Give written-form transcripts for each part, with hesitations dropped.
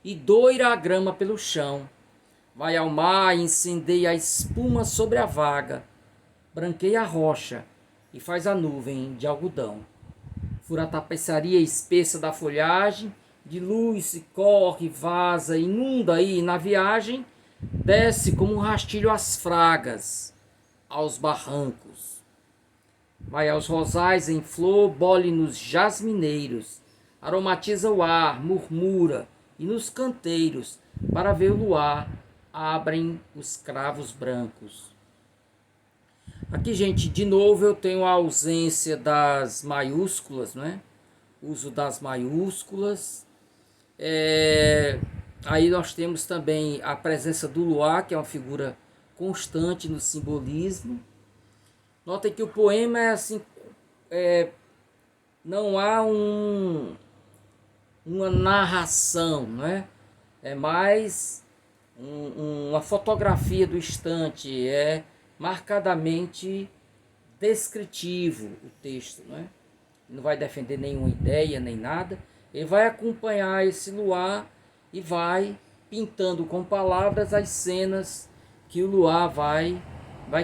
e doira a grama pelo chão. Vai ao mar e incendeia a espuma sobre a vaga, branqueia a rocha e faz a nuvem de algodão. Fura a tapeçaria espessa da folhagem, dilui-se, corre, vaza, inunda aí na viagem, desce como um rastilho às fragas, aos barrancos. Vai aos rosais em flor, bole nos jasmineiros, aromatiza o ar, murmura, e nos canteiros, para ver o luar, abrem os cravos brancos. Aqui, gente, de novo eu tenho a ausência das maiúsculas, né? Uso das maiúsculas. Aí nós temos também a presença do luar, que é uma figura constante no simbolismo. Notem que o poema é assim, não há uma narração, né? É mais uma fotografia do instante, é marcadamente descritivo o texto, né? Não vai defender nenhuma ideia nem nada, ele vai acompanhar esse luar e vai pintando com palavras as cenas que o luar vai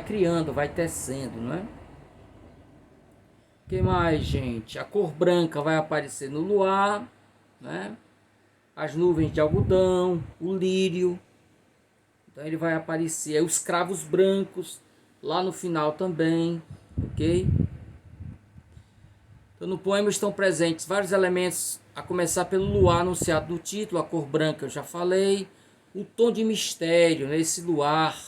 criando, vai tecendo, não é? O que mais, gente? A cor branca vai aparecer no luar, né? As nuvens de algodão, o lírio. Então ele vai aparecer. Os cravos brancos lá no final também, ok? Então no poema estão presentes vários elementos, a começar pelo luar anunciado no título, a cor branca eu já falei, o tom de mistério, né? Esse luar.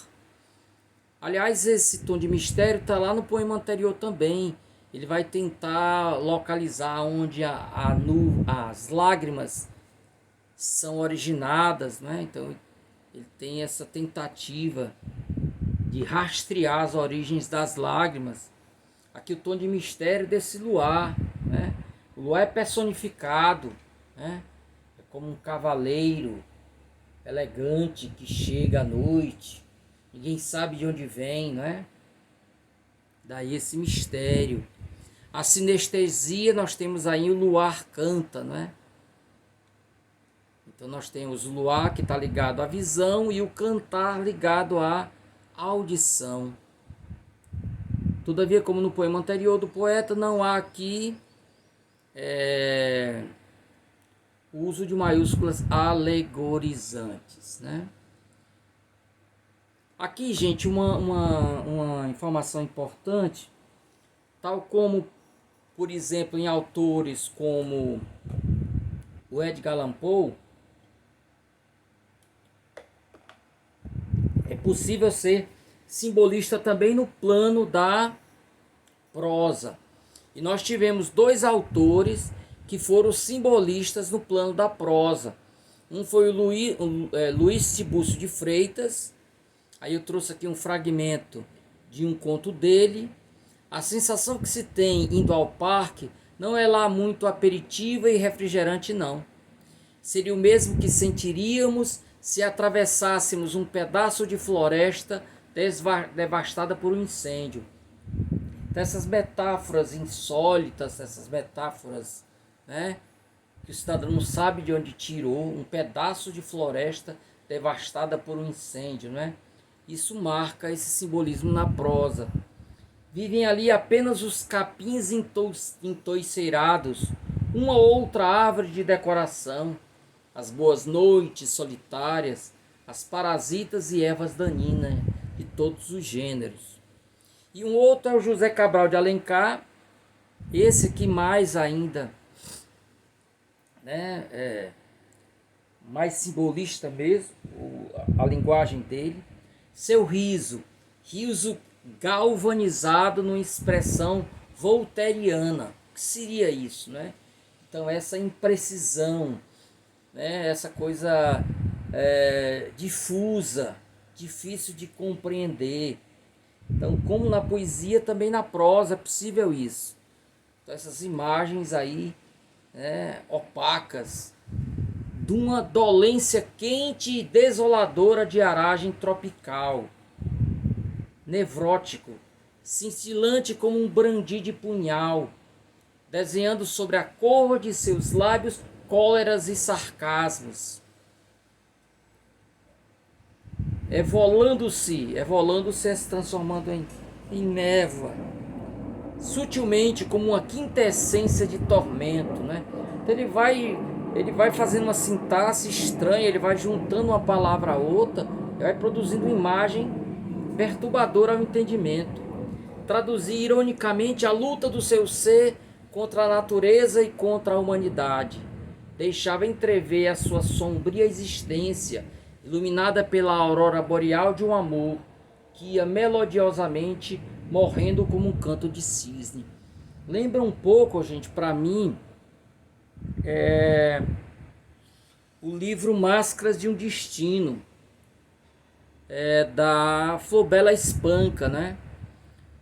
Aliás, esse tom de mistério está lá no poema anterior também. Ele vai tentar localizar onde as lágrimas são originadas, né? Então ele tem essa tentativa de rastrear as origens das lágrimas. Aqui o tom de mistério desse luar, né? O luar é personificado, né? É como um cavaleiro elegante que chega à noite. Ninguém sabe de onde vem, né? Daí esse mistério. A sinestesia, nós temos aí o luar canta, né? Então nós temos o luar que está ligado à visão e o cantar ligado à audição. Todavia, como no poema anterior do poeta, não há aqui o uso de maiúsculas alegorizantes, né? Aqui, gente, uma informação importante, tal como, por exemplo, em autores como o Edgar Allan Poe, é possível ser simbolista também no plano da prosa. E nós tivemos dois autores que foram simbolistas no plano da prosa. Um foi o Luiz Tiburcio de Freitas. Aí eu trouxe aqui um fragmento de um conto dele. A sensação que se tem indo ao parque não é lá muito aperitiva e refrigerante, não. Seria o mesmo que sentiríamos se atravessássemos um pedaço de floresta devastada por um incêndio. Então, essas metáforas insólitas, essas metáforas, né, que o cidadão não sabe de onde tirou, um pedaço de floresta devastada por um incêndio, né? Isso marca esse simbolismo na prosa. Vivem ali apenas os capins entoiceirados, uma ou outra árvore de decoração, as boas noites solitárias, as parasitas e ervas daninhas de todos os gêneros. E um outro é o José Cabral de Alencar, esse aqui mais ainda, né, mais simbolista mesmo, a linguagem dele. Seu riso galvanizado numa expressão voltairiana. O que seria isso, né? Então essa imprecisão, né? Essa coisa difusa, difícil de compreender. Então, como na poesia, também na prosa é possível isso. Então, essas imagens aí, né, opacas, de uma dolência quente e desoladora de aragem tropical, nevrótico, cintilante como um brandir de punhal, desenhando sobre a cor de seus lábios cóleras e sarcasmos. evolando-se, se transformando em névoa, sutilmente como uma quintessência de tormento, né? Então ele vai fazendo uma sintaxe estranha, ele vai juntando uma palavra a outra, e vai produzindo uma imagem perturbadora ao entendimento. Traduzir ironicamente a luta do seu ser contra a natureza e contra a humanidade. Deixava entrever a sua sombria existência, iluminada pela aurora boreal de um amor que ia melodiosamente morrendo como um canto de cisne. Lembra um pouco, gente, para mim, o livro Máscaras de um Destino, da Flobela Espanca, né?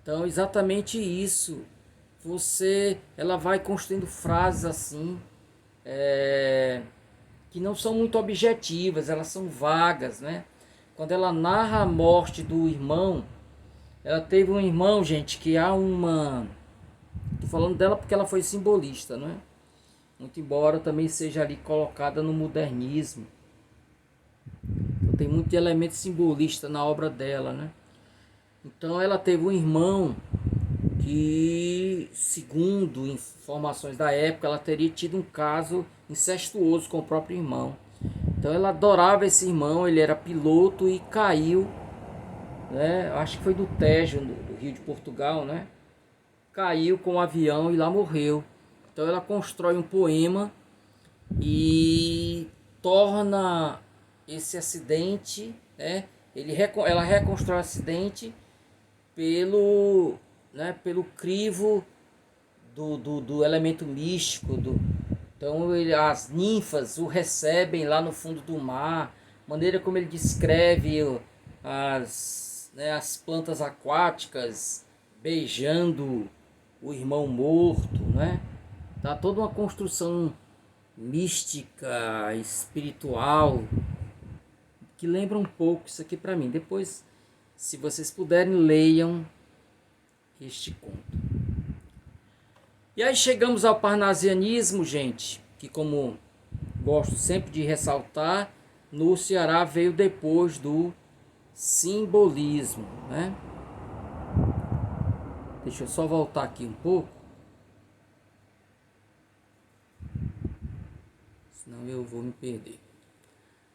Então, exatamente isso. Ela vai construindo frases assim, que não são muito objetivas, elas são vagas, né? Quando ela narra a morte do irmão, ela teve um irmão, gente, que há uma... Tô falando dela porque ela foi simbolista, né? Muito embora também seja ali colocada no modernismo. Então, tem muito elemento simbolista na obra dela, né? Então ela teve um irmão que, segundo informações da época, ela teria tido um caso incestuoso com o próprio irmão. Então ela adorava esse irmão, ele era piloto e caiu, né? Acho que foi do Tejo, do Rio de Portugal, né? Caiu com o avião e lá morreu. Então ela constrói um poema e torna esse acidente, né? Ela reconstrói o acidente pelo crivo do elemento místico. Então as ninfas o recebem lá no fundo do mar, maneira como ele descreve as plantas aquáticas beijando o irmão morto, né? Tá toda uma construção mística, espiritual, que lembra um pouco isso aqui para mim. Depois, se vocês puderem, leiam este conto. E aí chegamos ao parnasianismo, gente, que, como gosto sempre de ressaltar, no Ceará veio depois do simbolismo, né? Deixa eu só voltar aqui um pouco, senão eu vou me perder.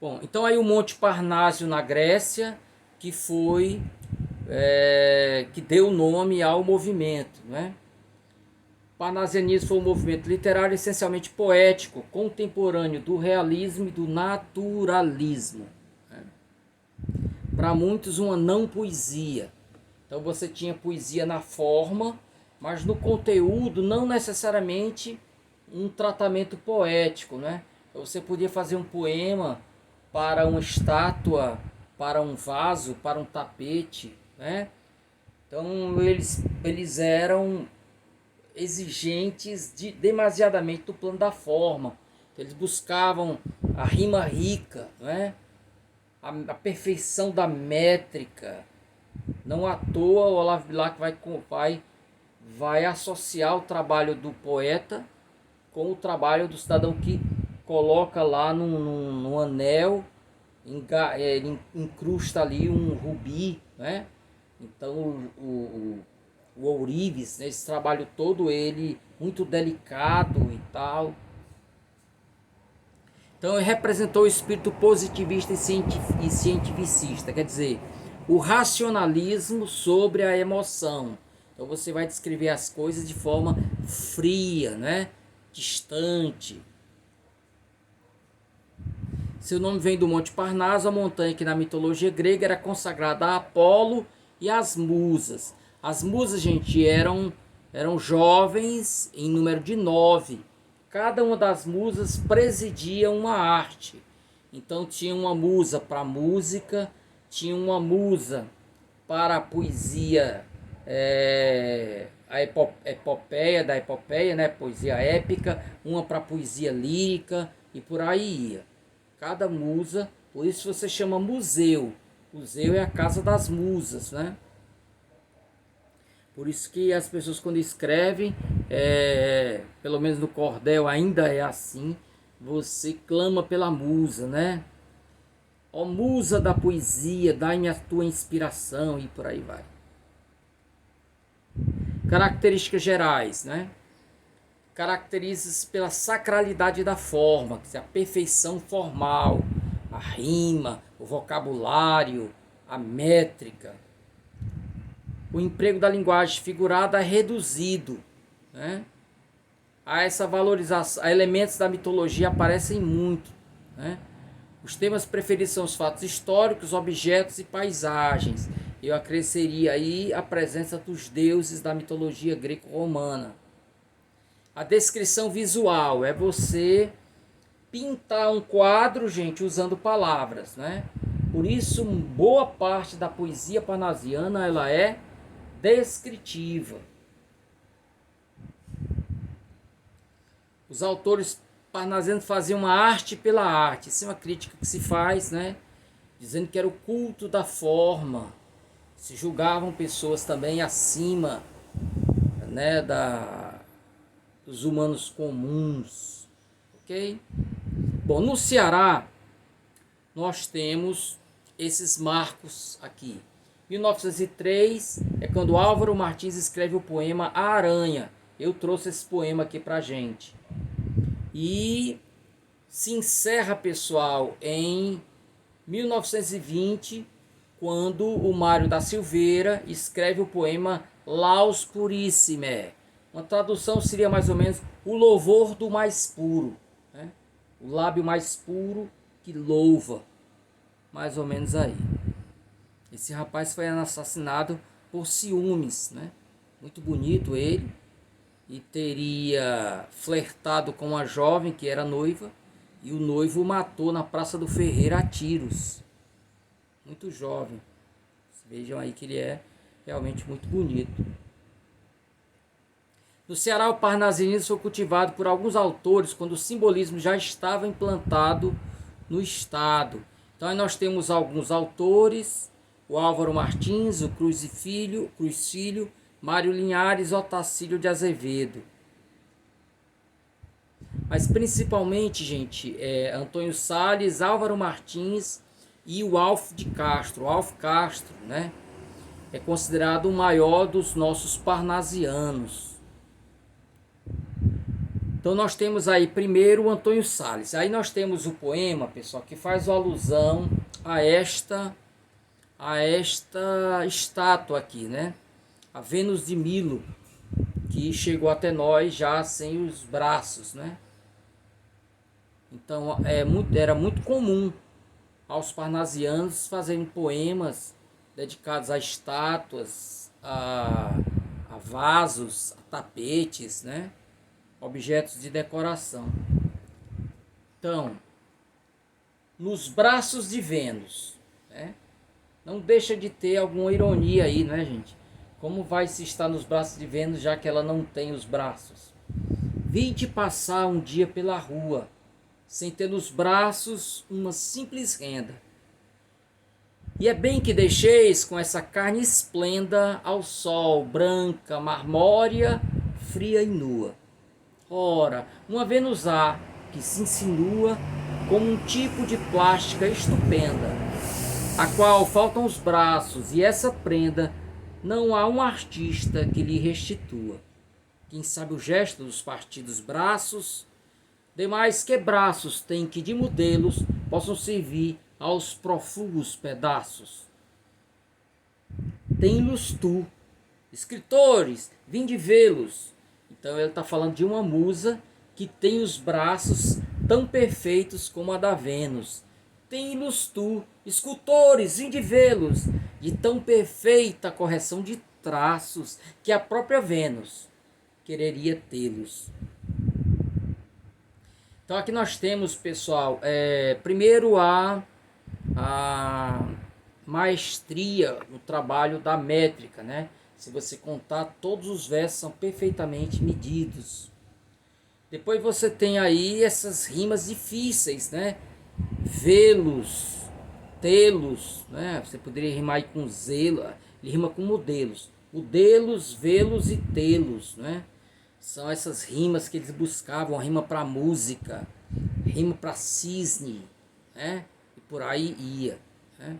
Bom, então aí o Monte Parnássio na Grécia, que foi que deu nome ao movimento, né? O parnasianismo foi um movimento literário essencialmente poético, contemporâneo do realismo e do naturalismo, né? Para muitos, uma não poesia. Então você tinha poesia na forma, mas no conteúdo não necessariamente um tratamento poético, né? Então você podia fazer um poema para uma estátua, para um vaso, para um tapete, né? Então eles eram exigentes demasiadamente do plano da forma. Então, eles buscavam a rima rica, né? A perfeição da métrica. Não à toa o Olavo Bilac vai associar o trabalho do poeta com o trabalho do cidadão que coloca lá num anel, ele incrusta ali um rubi, né? Então o ourives, né? Esse trabalho todo ele muito delicado e tal. Então ele representou o espírito positivista e cientificista, quer dizer, o racionalismo sobre a emoção. Então você vai descrever as coisas de forma fria, né? Distante. Seu nome vem do Monte Parnaso, a montanha que na mitologia grega era consagrada a Apolo e às musas. As musas, gente, eram jovens em número de 9. Cada uma das musas presidia uma arte. Então tinha uma musa para a música, tinha uma musa para a poesia, a epopeia da epopeia, né? Poesia épica, uma para a poesia lírica e por aí ia. Cada musa, por isso você chama museu. Museu é a casa das musas, né? Por isso que as pessoas quando escrevem, pelo menos no cordel ainda é assim, você clama pela musa, né? Ó musa da poesia, dai-me a tua inspiração e por aí vai. Características gerais, né? Caracteriza-se pela sacralidade da forma, que é a perfeição formal, a rima, o vocabulário, a métrica. O emprego da linguagem figurada é reduzido, né? A essa valorização, elementos da mitologia aparecem muito, né? Os temas preferidos são os fatos históricos, objetos e paisagens. Eu acresceria aí a presença dos deuses da mitologia greco-romana. A descrição visual é você pintar um quadro, gente, usando palavras, né? Por isso, boa parte da poesia parnasiana ela é descritiva. Os autores parnasianos faziam uma arte pela arte. Isso é uma crítica que se faz, né? Dizendo que era o culto da forma. Se julgavam pessoas também acima, né, dos humanos comuns. Ok? Bom, no Ceará, nós temos esses marcos aqui. 1903 é quando Álvaro Martins escreve o poema A Aranha. Eu trouxe esse poema aqui pra gente. E se encerra, pessoal, em 1920, quando o Mário da Silveira escreve o poema Laus Purissime. Uma tradução seria mais ou menos o louvor do mais puro, né? O lábio mais puro que louva, mais ou menos aí. Esse rapaz foi assassinado por ciúmes, né? Muito bonito ele, e teria flertado com uma jovem que era noiva, e o noivo o matou na Praça do Ferreira a tiros. Muito jovem. Vejam aí que ele é realmente muito bonito. No Ceará, o parnasianismo foi cultivado por alguns autores quando o simbolismo já estava implantado no Estado. Então aí nós temos alguns autores, o Álvaro Martins, o Cruz Filho, Mário Linhares, Otacílio de Azevedo. Mas principalmente, gente, Antônio Salles, Álvaro Martins e o Alf de Castro. O Alf Castro, né, é considerado o maior dos nossos parnasianos. Então nós temos aí primeiro o Antônio Salles. Aí nós temos o poema, pessoal, que faz alusão a esta estátua aqui, né? A Vênus de Milo, que chegou até nós já sem os braços, né? Então era muito comum aos parnasianos fazerem poemas dedicados a estátuas, a vasos, a tapetes, né? Objetos de decoração. Então, nos braços de Vênus, né? Não deixa de ter alguma ironia aí, né, gente? Como vai se estar nos braços de Vênus, já que ela não tem os braços? Vi-te passar um dia pela rua, sem ter nos braços uma simples renda. E é bem que deixeis com essa carne esplenda ao sol, branca, marmórea, fria e nua. Ora, uma Vênus há que se insinua como um tipo de plástica estupenda, a qual faltam os braços, e essa prenda não há um artista que lhe restitua. Quem sabe o gesto dos partidos braços, demais que braços tem que de modelos possam servir aos prófugos pedaços. Tem-los tu, escritores, vinde vê-los. Então ele está falando de uma musa que tem os braços tão perfeitos como a da Vênus. Tem-los tu, escultores, vinde vê-los, de tão perfeita correção de traços que a própria Vênus quereria tê-los. Então aqui nós temos, pessoal, primeiro a maestria no trabalho da métrica, né? Se você contar, todos os versos são perfeitamente medidos. Depois você tem aí essas rimas difíceis, né? Vê-los, tê-los, né? Você poderia rimar aí com zelo, ele rima com modelos. Modelos, vê-los e tê-los, né? São essas rimas que eles buscavam, rima para música, rima para cisne, né? e por aí ia, né?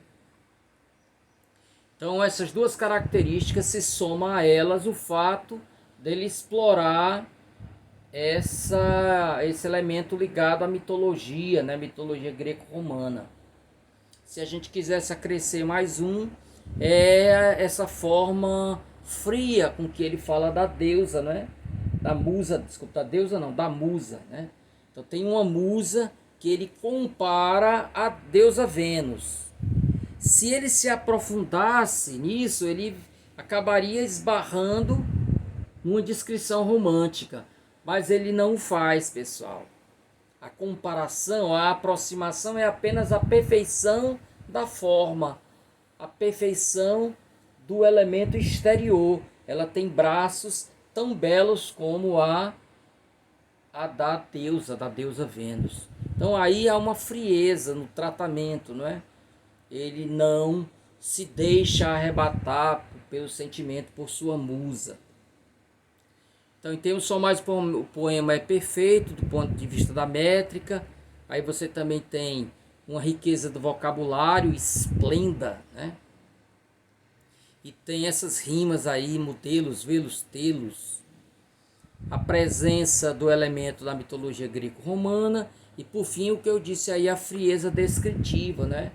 Então essas duas características se somam a elas o fato dele explorar esse elemento ligado à mitologia, né? Mitologia greco-romana. Se a gente quisesse acrescer mais um, é essa forma fria com que ele fala da deusa, né? Da musa, desculpa, da deusa não, da musa, né? Então tem uma musa que ele compara a deusa Vênus. Se ele se aprofundasse nisso, ele acabaria esbarrando numa descrição romântica, mas ele não o faz, pessoal. A comparação, a aproximação é apenas a perfeição da forma, a perfeição do elemento exterior. Ela tem braços tão belos como a da deusa Vênus. Então aí há uma frieza no tratamento, não é? Ele não se deixa arrebatar pelo sentimento por sua musa. Então, em termos formais, o poema é perfeito do ponto de vista da métrica. Aí você também tem uma riqueza do vocabulário esplenda, né? E tem essas rimas aí, modelos, velos, telos. A presença do elemento da mitologia greco-romana. E, por fim, o que eu disse aí, a frieza descritiva, né?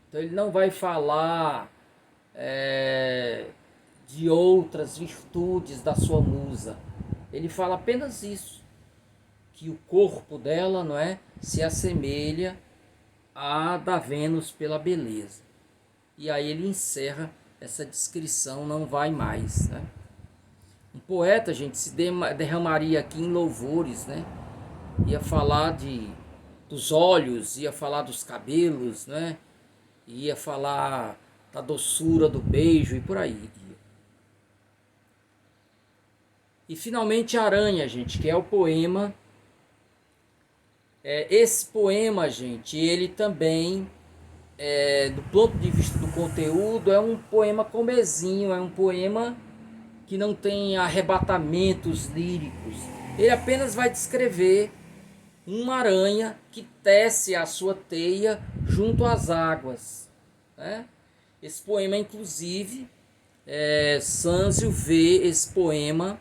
Então, ele não vai falar de outras virtudes da sua musa. Ele fala apenas isso, que o corpo dela, não é, se assemelha a da Vênus pela beleza. E aí ele encerra essa descrição, não vai mais, né? Um poeta, gente, se derramaria aqui em louvores, né? Ia falar dos olhos, ia falar dos cabelos, né? Ia falar da doçura do beijo e por aí. E finalmente Aranha, gente, que é o poema. Esse poema, gente, ele também, do ponto de vista do conteúdo, é um poema comezinho, é um poema que não tem arrebatamentos líricos. Ele apenas vai descrever uma aranha que tece a sua teia junto às águas, né? Esse poema, inclusive, Sanzio vê esse poema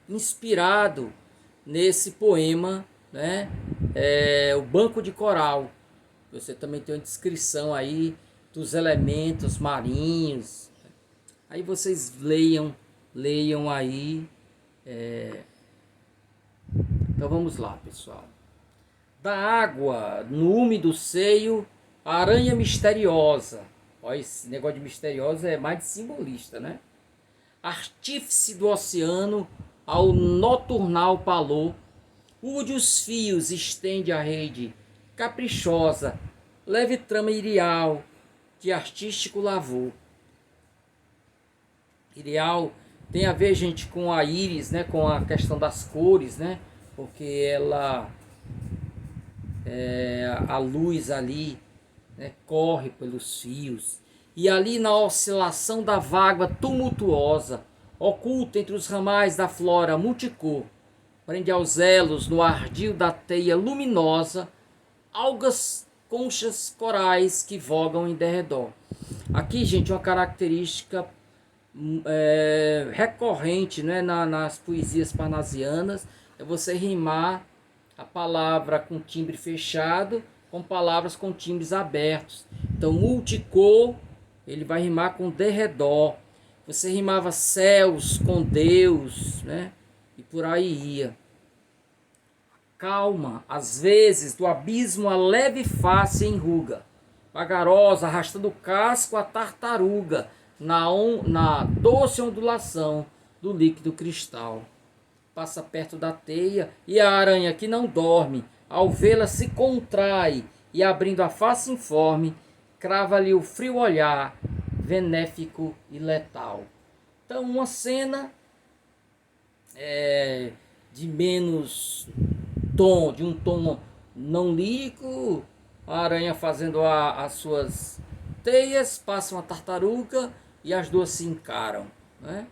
inspirado nesse poema, né? O Banco de Coral. Você também tem uma descrição aí dos elementos marinhos. Aí vocês leiam aí. Então vamos lá, pessoal. Da água, no úmido seio, a aranha misteriosa. Olha, esse negócio de misteriosa é mais de simbolista, né? Artífice do oceano, ao noturnal palô, urde os fios, estende a rede, caprichosa, leve trama irial, de artístico lavor. Irial tem a ver, gente, com a íris, né, com a questão das cores, né, porque ela, a luz ali, né, corre pelos fios. E ali na oscilação da vaga tumultuosa, oculta entre os ramais da flora multicor, prende aos elos no ardil da teia luminosa, algas, conchas, corais que vogam em derredor. Aqui, gente, uma característica recorrente, né, nas poesias parnasianas, é você rimar a palavra com timbre fechado com palavras com timbres abertos. Então, multicor, ele vai rimar com derredor. Você rimava céus com Deus, né? E por aí ia. Calma, às vezes, do abismo a leve face enruga. Vagarosa, arrastando o casco a tartaruga, na doce ondulação do líquido cristal. Passa perto da teia e a aranha que não dorme, ao vê-la se contrai e abrindo a face informe, crava-lhe o frio olhar, benéfico e letal. Então, uma cena de menos tom, de um tom não lírico, a aranha fazendo as suas teias, passa uma tartaruga e as duas se encaram, né?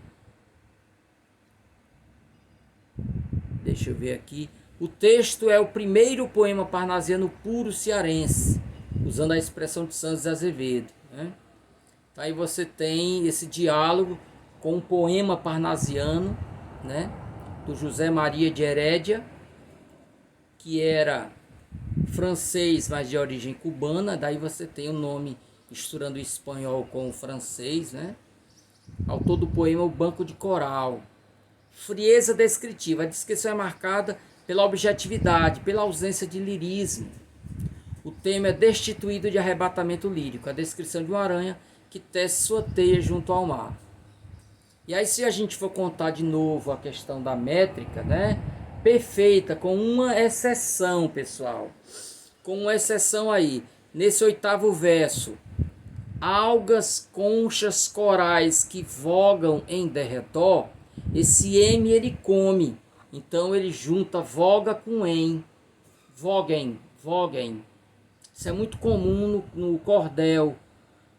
Deixa eu ver aqui. O texto é o primeiro poema parnasiano puro cearense, usando a expressão de Santos Azevedo, né? Aí você tem esse diálogo com um poema parnasiano, né, do José Maria de Herédia, que era francês, mas de origem cubana. Daí você tem o nome misturando o espanhol com o francês, né? Autor do poema O Banco de Coral. Frieza descritiva. A descrição é marcada pela objetividade, pela ausência de lirismo. O tema é destituído de arrebatamento lírico. A descrição de uma aranha que tece sua teia junto ao mar. E aí, se a gente for contar de novo a questão da métrica, né? Perfeita, com uma exceção, pessoal. Com uma exceção aí. Nesse 8º verso. Algas, conchas, corais que vogam em derredor. Esse M ele come. Então ele junta voga com em. Voguem, voguem. Isso é muito comum no cordel.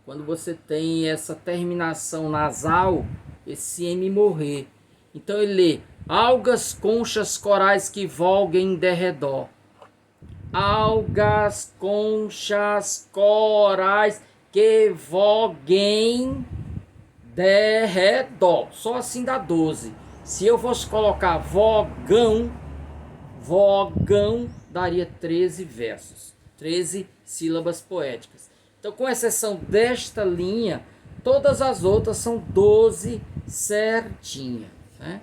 Quando você tem essa terminação nasal, esse M morrer. Então ele lê: algas, conchas, corais que voguem em derredor. Algas, conchas, corais que voguem derredor. Só assim dá 12. Se eu fosse colocar vogão, daria 13 versos. 13 sílabas poéticas. Então, com exceção desta linha, todas as outras são 12 certinha, né?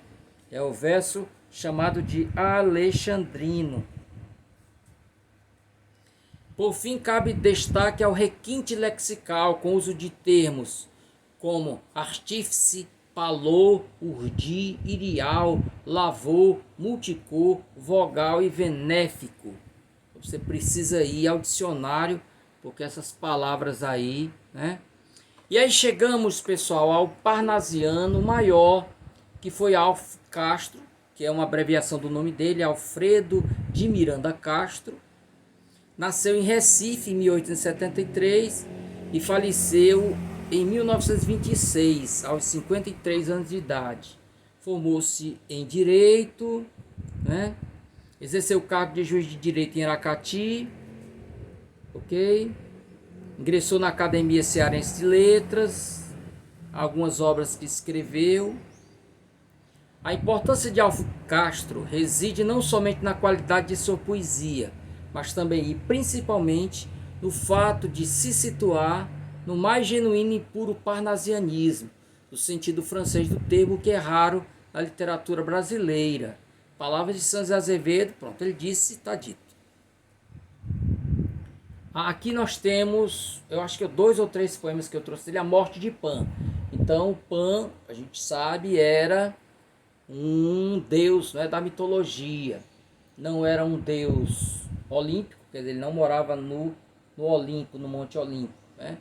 É o verso chamado de alexandrino. Por fim, cabe destaque ao requinte lexical com uso de termos como artífice, palô, urdi, irial, lavô, multicor, vogal e benéfico. Você precisa ir ao dicionário, porque essas palavras aí, né? E aí chegamos, pessoal, ao parnasiano maior, que foi Alf Castro, que é uma abreviação do nome dele, Alfredo de Miranda Castro. Nasceu em Recife em 1873 e faleceu em 1926, aos 53 anos de idade. Formou-se em Direito, né? Exerceu o cargo de juiz de direito em Aracati, ok? Ingressou na Academia Cearense de Letras, algumas obras que escreveu. A importância de Alf Castro reside não somente na qualidade de sua poesia, mas também e principalmente no fato de se situar no mais genuíno e puro parnasianismo, no sentido francês do termo, que é raro na literatura brasileira. Palavras de Santos Azevedo, pronto, ele disse, está dito. Aqui nós temos, eu acho que 2 ou 3 poemas que eu trouxe dele, A Morte de Pan. Então, Pan, a gente sabe, era um deus, né, da mitologia. Não era um deus olímpico, quer dizer, ele não morava no Olimpo, no Monte Olimpo, né?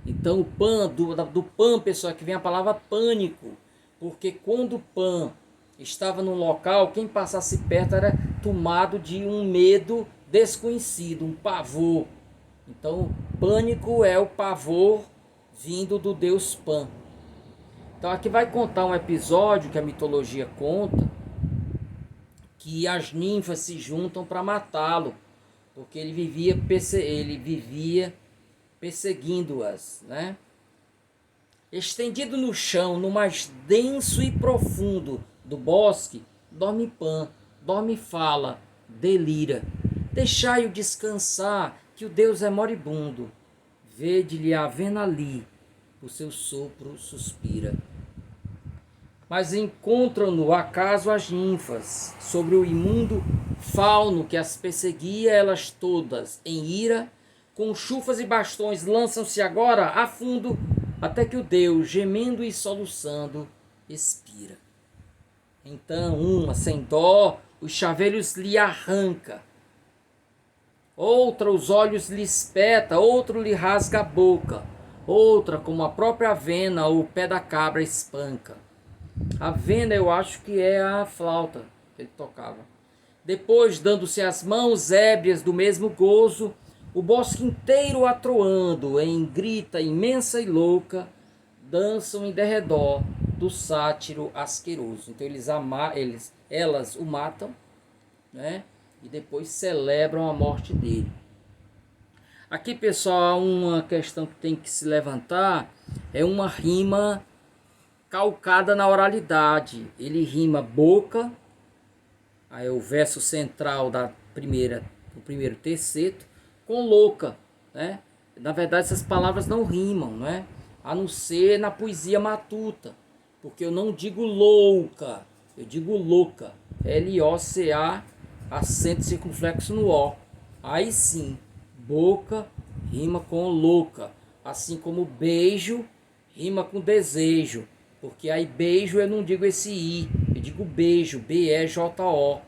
Então, o Pan, do Pan, pessoal, que vem a palavra pânico, porque quando Pan estava num local, quem passasse perto era tomado de um medo desconhecido, um pavor. Então, pânico é o pavor vindo do deus Pan. Então, aqui vai contar um episódio que a mitologia conta, que as ninfas se juntam para matá-lo, porque ele vivia perseguindo-as, né? Estendido no chão, no mais denso e profundo do bosque, dorme Pan, dorme fala, delira. Deixai-o descansar, que o Deus é moribundo. Vede-lhe a vena ali, o seu sopro suspira. Mas encontram-no acaso as ninfas, sobre o imundo fauno que as perseguia, elas todas, em ira, com chufas e bastões lançam-se agora a fundo, até que o Deus, gemendo e soluçando, expira. Então uma, sem dó, os chavelhos lhe arranca, outra os olhos lhe espeta, outro lhe rasga a boca, outra, como a própria vena ou o pé da cabra, espanca. A vena eu acho que é a flauta que ele tocava. Depois, dando-se as mãos ébrias do mesmo gozo, o bosque inteiro atroando em grita imensa e louca, dançam em derredor do sátiro asqueroso. Então elas o matam, né? e depois celebram a morte dele. Aqui, pessoal, uma questão que tem que se levantar é uma rima calcada na oralidade. Ele rima boca, aí o verso central do primeiro terceto, com louca, né? Na verdade, essas palavras não rimam, né? A não ser na poesia matuta, porque eu não digo louca, eu digo louca. L-O-C-A, acento circunflexo no O. Aí sim, boca rima com louca, assim como beijo rima com desejo, porque aí beijo eu não digo esse I, eu digo beijo, B-E-J-O.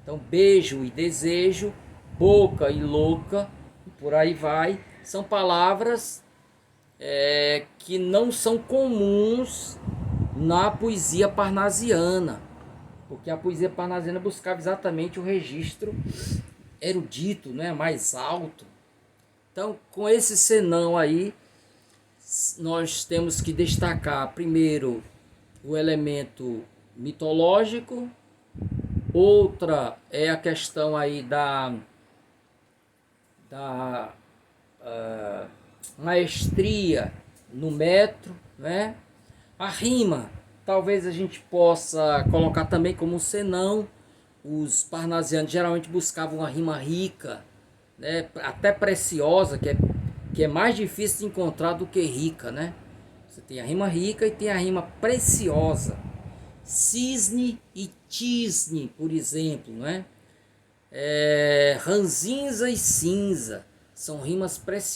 Então beijo e desejo, boca e louca, e por aí vai, são palavras que não são comuns na poesia parnasiana, porque a poesia parnasiana buscava exatamente o registro erudito, né, mais alto. Então, com esse senão aí, nós temos que destacar primeiro o elemento mitológico, outra é a questão aí da maestria no metro, né? A rima, talvez a gente possa colocar também como um senão. Os parnasianos geralmente buscavam uma rima rica, né? Até preciosa, que é mais difícil de encontrar do que rica, né? Você tem a rima rica e tem a rima preciosa. Cisne e tisne, por exemplo, né? Ranzinza e cinza são rimas preciosas.